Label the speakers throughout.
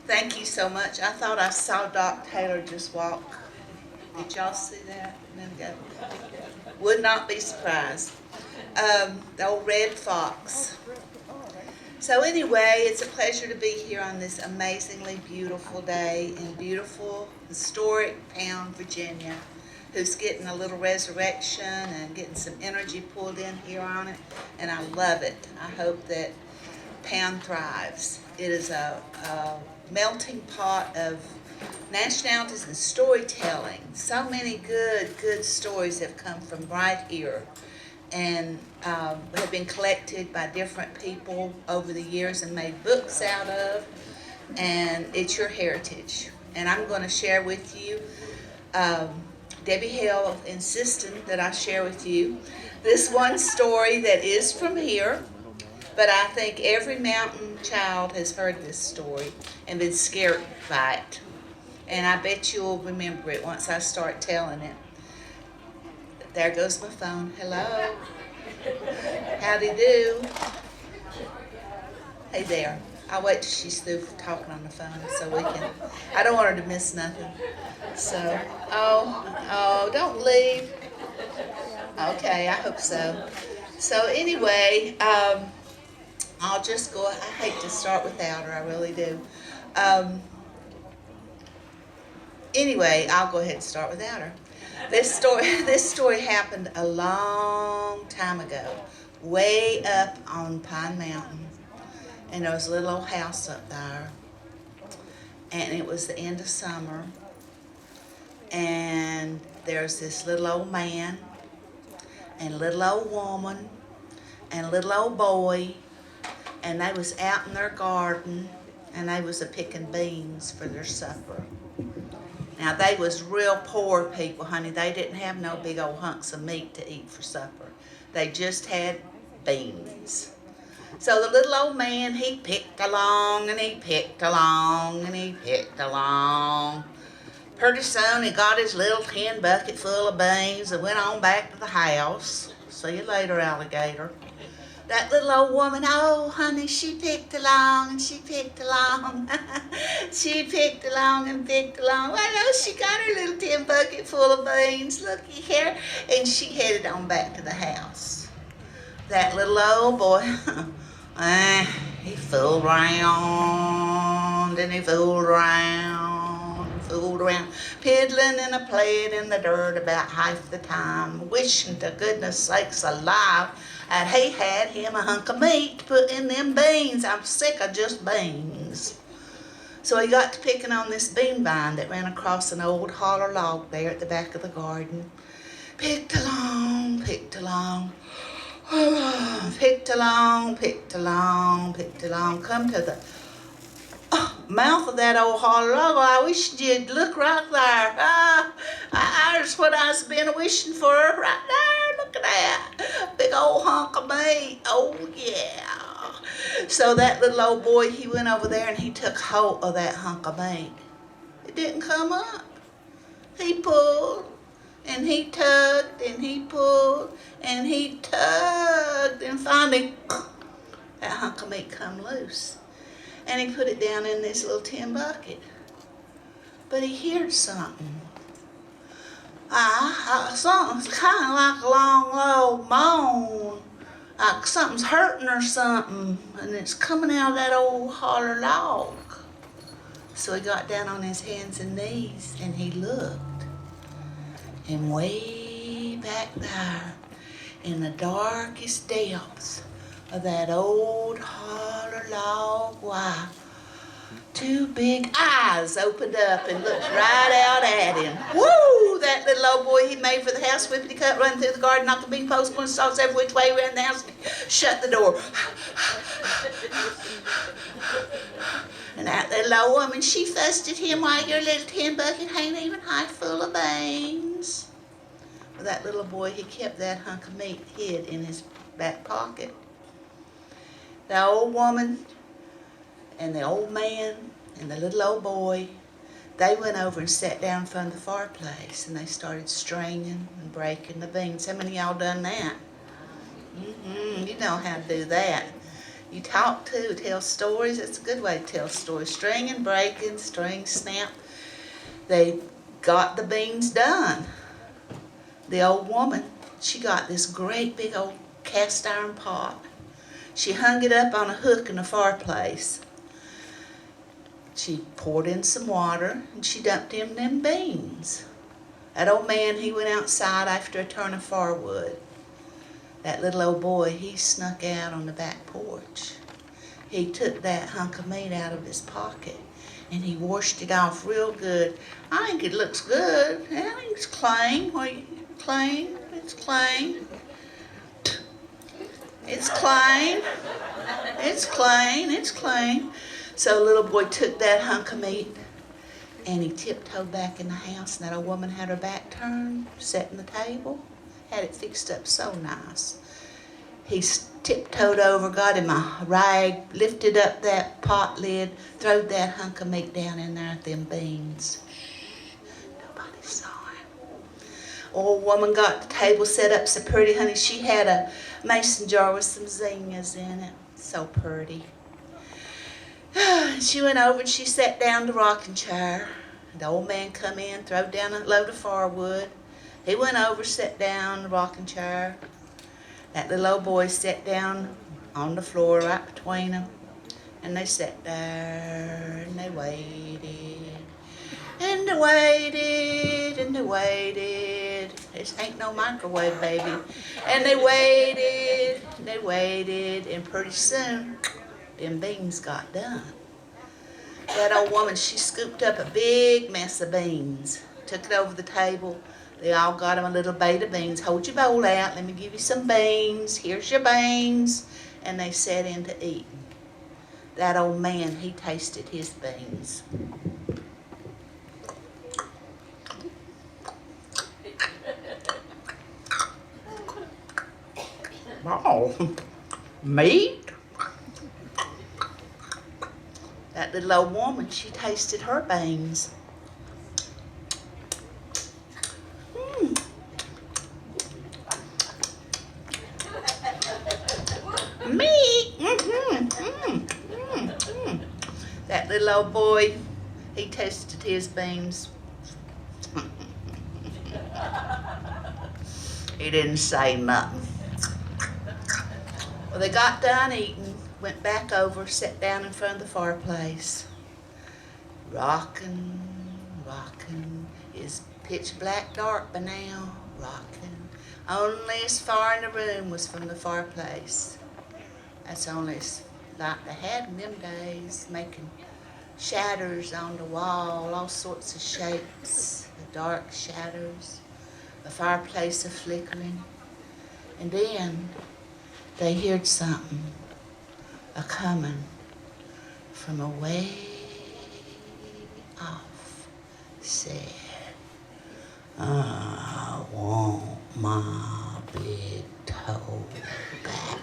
Speaker 1: Thank you so much. I thought I saw Doc Taylor just walk. Did y'all see that? A minute ago? Would not be surprised. The old red fox. So anyway, it's a pleasure to be here on this amazingly beautiful day in beautiful, historic town, Virginia, who's getting a little resurrection and getting some energy pulled in here on it, and I love it. I hope that town thrives. It is a melting pot of nationalities and storytelling. So many good stories have come from right here and have been collected by different people over the years and made books out of, and it's your heritage. And I'm going to share with you, Debbie Hale insisted that I share with you this one story that is from here, but I think every mountain child has heard this story and been scared by it. And I bet you'll remember it once I start telling it. There goes my phone. Hello. Howdy do. Hey there. I'll wait till she's through talking on the phone so we can. I don't want her to miss nothing. So, don't leave. Okay, I hope so. So anyway, I'll just go. I hate to start without her. I really do. Anyway, I'll go ahead and start without her. This story happened a long time ago, way up on Pine Mountain, and there was a little old house up there, and it was the end of summer, and there's this little old man, and little old woman, and little old boy, and they was out in their garden, and they was a-picking beans for their supper. Now, they was real poor people, honey. They didn't have no big old hunks of meat to eat for supper. They just had beans. So the little old man, he picked along, and he picked along, and he picked along. Pretty soon, he got his little tin bucket full of beans and went on back to the house. See you later, alligator. That little old woman, oh, honey, she picked along and she picked along. She picked along and picked along. Well, no, she got her little tin bucket full of beans, looky here, and she headed on back to the house. That little old boy, he fooled around and he fooled around, piddling and a-playing in the dirt about half the time, wishing to goodness sakes alive that he had him a hunk of meat to put in them beans. I'm sick of just beans. So he got to picking on this bean vine that ran across an old holler log there at the back of the garden. Picked along, picked along, picked along, picked along, picked along, come to the mouth of that old holler log. I wish you'd look right there. There's what I've been wishing for right there. Look at that. Big old hunk of meat. Oh, yeah. So that little old boy, he went over there and he took hold of that hunk of meat. It didn't come up. He pulled and he tugged and he pulled and he tugged, and finally that hunk of meat come loose. And he put it down in this little tin bucket. But he heard something. Something's kind of like a long, low moan. Like something's hurting or something. And it's coming out of that old holler log. So he got down on his hands and knees and he looked. And way back there in the darkest depths of that old holler log, why, two big eyes opened up and looked right out at him. Woo! That little old boy, he made for the house, whippity cut, running through the garden, knocked the bean post, going stalks every which way around the house, shut the door. And that little old woman, she fussed at him, why your little tin bucket ain't even half full of beans. Well, that little boy, he kept that hunk of meat hid in his back pocket. The old woman and the old man and the little old boy, they went over and sat down in front of the fireplace and they started straining and breaking the beans. How many of y'all done that? You know how to do that. You talk to, tell stories. It's a good way to tell stories. String and breaking, string snap. They got the beans done. The old woman, she got this great big old cast iron pot. She hung it up on a hook in the fireplace. She poured in some water and she dumped in them beans. That old man, he went outside after a turn of firewood. That little old boy, he snuck out on the back porch. He took that hunk of meat out of his pocket and he washed it off real good. I think it looks good. I think it's clean. Clean. It's clean. It's clean. It's clean. It's clean. So the little boy took that hunk of meat and he tiptoed back in the house, and that old woman had her back turned, setting the table, had it fixed up so nice. He tiptoed over, got him a rag, lifted up that pot lid, throwed that hunk of meat down in there with them beans. Nobody saw him. Old woman got the table set up so pretty, honey. She had a mason jar with some zinnias in it. So pretty. She went over and she sat down in the rocking chair. The old man come in, threw down a load of firewood. He went over, sat down in the rocking chair. That little old boy sat down on the floor right between them. And they sat there and they waited. And they waited and they waited. This ain't no microwave, baby. And they waited and they waited. And pretty soon, them beans got done. That old woman, she scooped up a big mess of beans, took it over the table. They all got him a little bait of beans. Hold your bowl out, let me give you some beans. Here's your beans. And they sat in to eating. That old man, he tasted his beans. Wow, meat? That little old woman, she tasted her beans. Meat. That little old boy, he tasted his beans. He didn't say nothing. Well, they got done eating, went back over, sat down in front of the fireplace. Rockin', rockin', it's pitch black dark by now, rockin'. Only as far in the room was from the fireplace. That's only as light they had in them days, making shadows on the wall, all sorts of shapes, the dark shadows, the fireplace a-flickering. And then they heard something a-coming from away off. Said, I want my big toe back.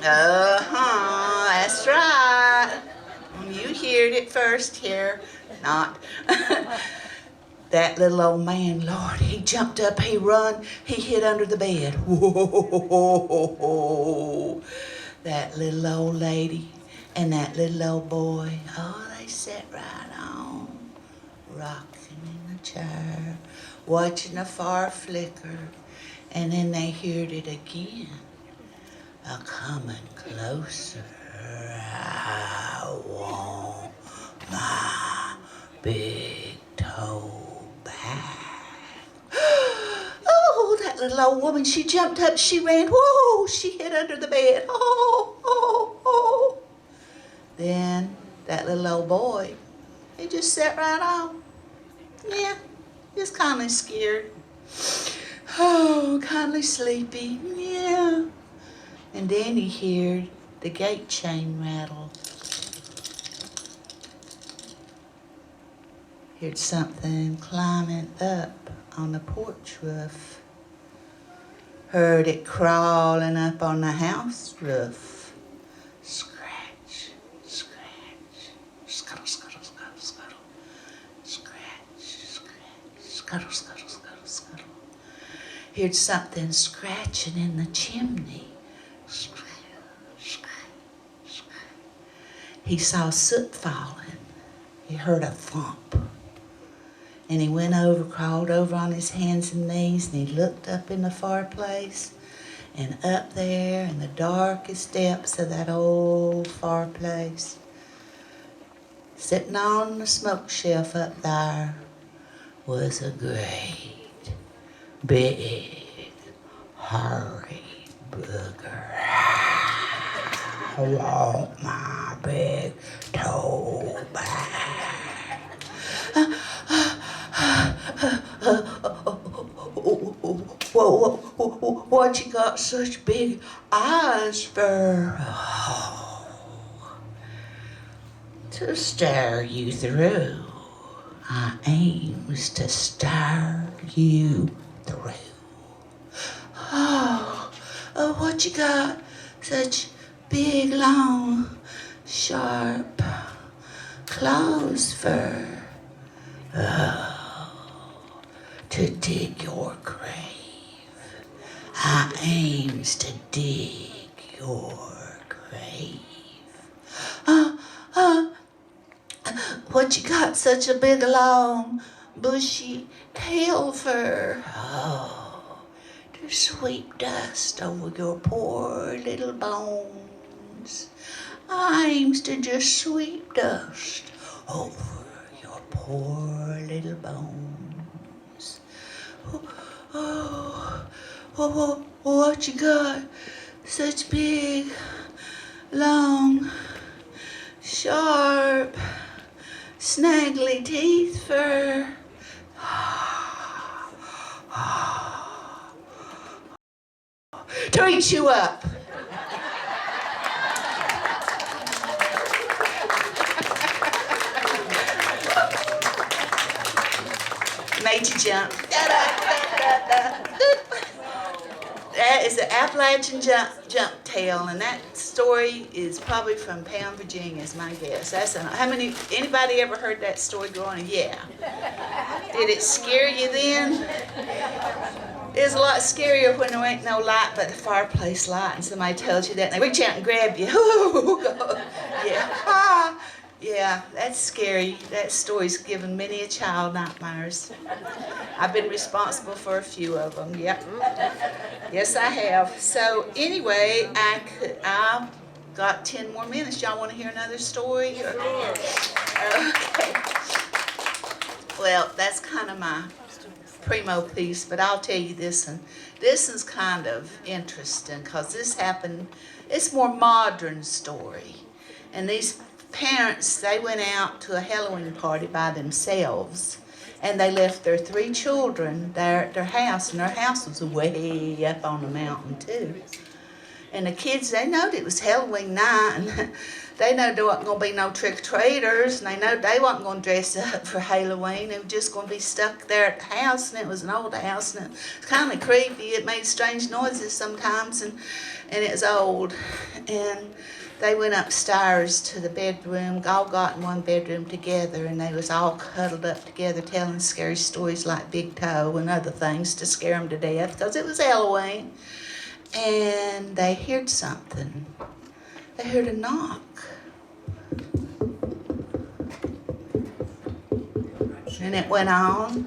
Speaker 1: That's right. You heard it first here. Not. That little old man, Lord, he jumped up, he run, he hid under the bed. Whoa. That little old lady and that little old boy, oh, they sat right on, rocking in the chair, watching the fire flicker, and then they heard it again, a-coming closer. I want my big toe back. Oh, that little old woman, she jumped up, she ran, whoa, she hid under the bed. Oh. Then that little old boy, he just sat right on. Yeah, just kind of scared. Oh, kind of sleepy, yeah. And then he heard the gate chain rattle. Heard something climbing up on the porch roof. Heard it crawling up on the house roof. Scratch, scratch, scuttle, scuttle, scuttle, scuttle. Scratch, scratch, scuttle, scuttle, scuttle, scuttle. heard something scratching in the chimney. Scratch, scratch, scratch. He saw soot falling. He heard a thump. And he went over, crawled over on his hands and knees, and he looked up in the fireplace. And up there in the darkest depths of that old fireplace, sitting on the smoke shelf up there, was a great, big, hairy booger. I want my big toe back. What you got such big eyes for? Oh, to stare you through. I aims to stare you through. Oh, what you got such big, long, sharp claws for? Oh, to dig your grave. I aims to dig your grave. What you got such a big, long, bushy tail for? Oh, to sweep dust over your poor little bones. I aims to just sweep dust over your poor little bones. Oh, what you got such big, long, sharp, snaggly teeth for? To eat you up. Made you jump. That is the Appalachian jump tail, and that story is probably from Pound, Virginia, is my guess. Anybody ever heard that story growing up? Yeah. Did it scare you then? It's a lot scarier when there ain't no light but the fireplace light, and somebody tells you that, and they reach out and grab you. Yeah. Yeah, that's scary. That story's given many a child nightmares. I've been responsible for a few of them. Yep. Yes, I have. So anyway, I've got 10 more minutes. Y'all want to hear another story? Sure. Okay. Well, that's kind of my primo piece, but I'll tell you this one. This is kind of interesting because this happened. It's more modern story, and these parents, they went out to a Halloween party by themselves, and they left their 3 children there at their house, and their house was way up on the mountain too. And the kids, they knowed it was Halloween night, and they know there wasn't going to be no trick-or-treaters, and they know they wasn't going to dress up for Halloween. They were just going to be stuck there at the house, and it was an old house, and it was kind of creepy. It made strange noises sometimes, and it was old. And they went upstairs to the bedroom, all got in one bedroom together, and they was all cuddled up together telling scary stories like Big Toe and other things to scare them to death because it was Halloween. And they heard something. They heard a knock. And it went on.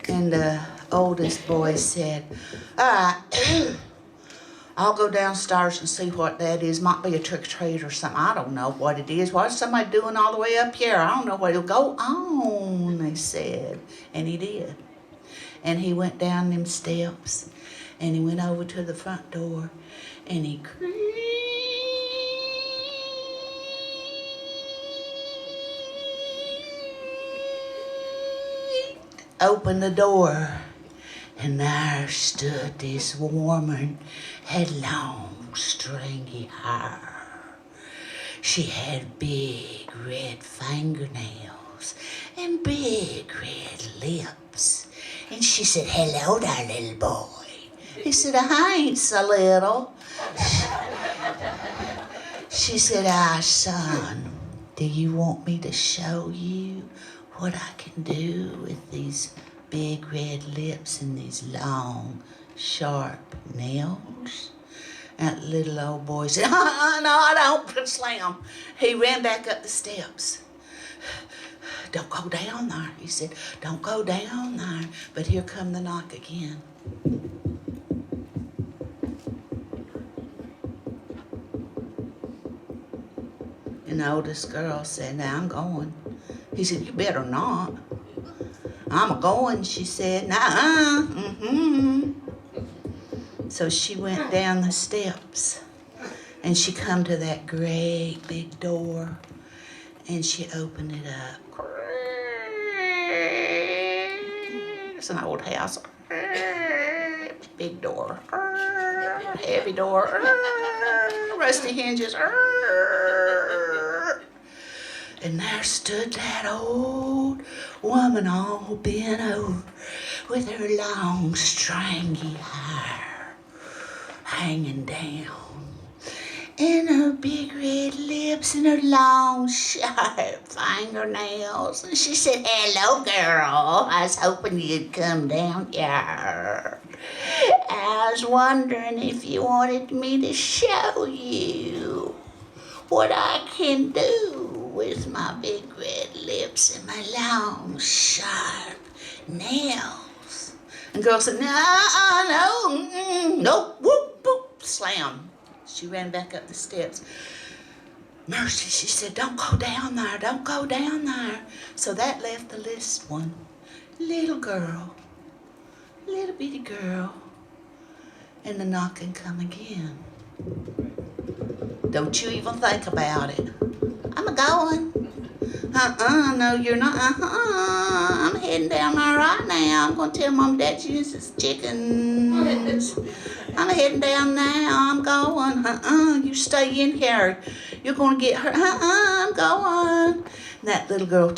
Speaker 1: And the oldest boy said, all right, I'll go downstairs and see what that is. Might be a trick-or-treat or something. I don't know what it is. What's somebody doing all the way up here? I don't know what it'll go on, they said. And he did. And he went down them steps, and he went over to the front door, and he opened the door, and there stood this woman, had long, stringy hair. She had big red fingernails and big red lips. And she said, hello there, little boy. He said, I ain't so little. She said, son, do you want me to show you what I can do with these big red lips and these long, sharp nails. That little old boy said, no, I don't. Slam. He ran back up the steps. Don't go down there. He said, don't go down there. But here come the knock again. And the oldest girl said, now I'm going. He said, you better not. I'm a-going, she said. Nuh-uh. Mm-hmm. So she went down the steps. And she come to that great big door. And she opened it up. It's an old house. Big door. Heavy door. Rusty hinges. And there stood that old woman all bent over with her long, stringy hair hanging down. And her big red lips and her long, sharp fingernails. And she said, hello, girl. I was hoping you'd come down here. I was wondering if you wanted me to show you what I can do with my big red lips and my long, sharp nails. And the girl said, no, whoop, whoop, slam. She ran back up the steps. Mercy, she said, don't go down there, don't go down there. So that left the list one. Little girl, little bitty girl. And the knocking come again. Don't you even think about it. I'm a-going. No, you're not. I'm heading down there right now. I'm going to tell Mom and Dad you uses chickens. I'm heading down now. I'm going. You stay in here. You're going to get hurt. I'm going. And that little girl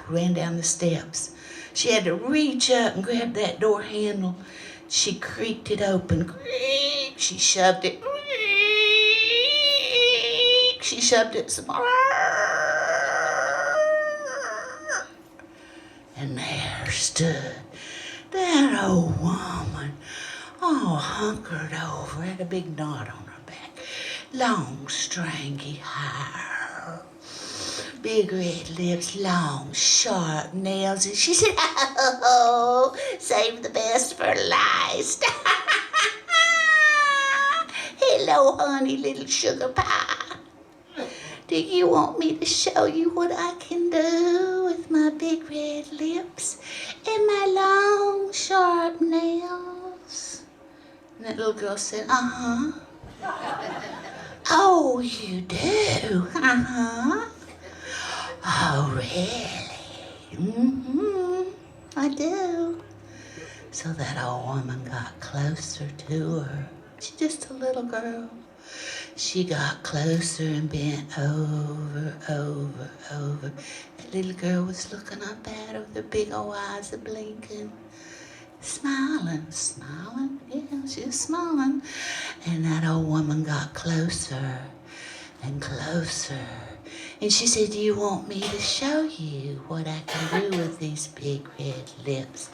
Speaker 1: ran down the steps. She had to reach up and grab that door handle. She creaked it open. She shoved it. She shoved it some more. And there stood that old woman, all hunkered over, had a big knot on her back, long, stringy hair, big red lips, long, sharp nails, and she said, oh, save the best for last. Hello, honey, little sugar pie. Do you want me to show you what I can do with my big red lips and my long, sharp nails? And that little girl said, uh-huh. Oh, you do? Uh-huh. Oh, really? Mm-hmm. I do. So that old woman got closer to her. She's just a little girl. She got closer and bent over. That little girl was looking up at her with her big old eyes blinking, smiling. Yeah, she was smiling. And that old woman got closer and closer. And she said, do you want me to show you what I can do with these big red lips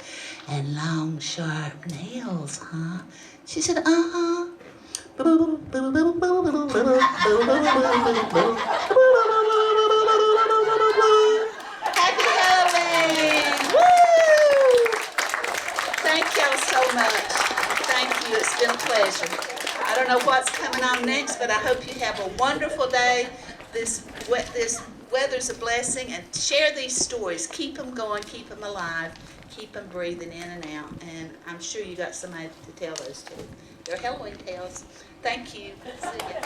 Speaker 1: and long, sharp nails, huh? She said, uh-huh. Happy Halloween! Woo! Thank y'all so much. Thank you. It's been a pleasure. I don't know what's coming on next, but I hope you have a wonderful day. This weather's a blessing, and share these stories. Keep them going. Keep them alive. Keep them breathing in and out. And I'm sure you got somebody to tell those to. They're Halloween tales. Thank you. See ya.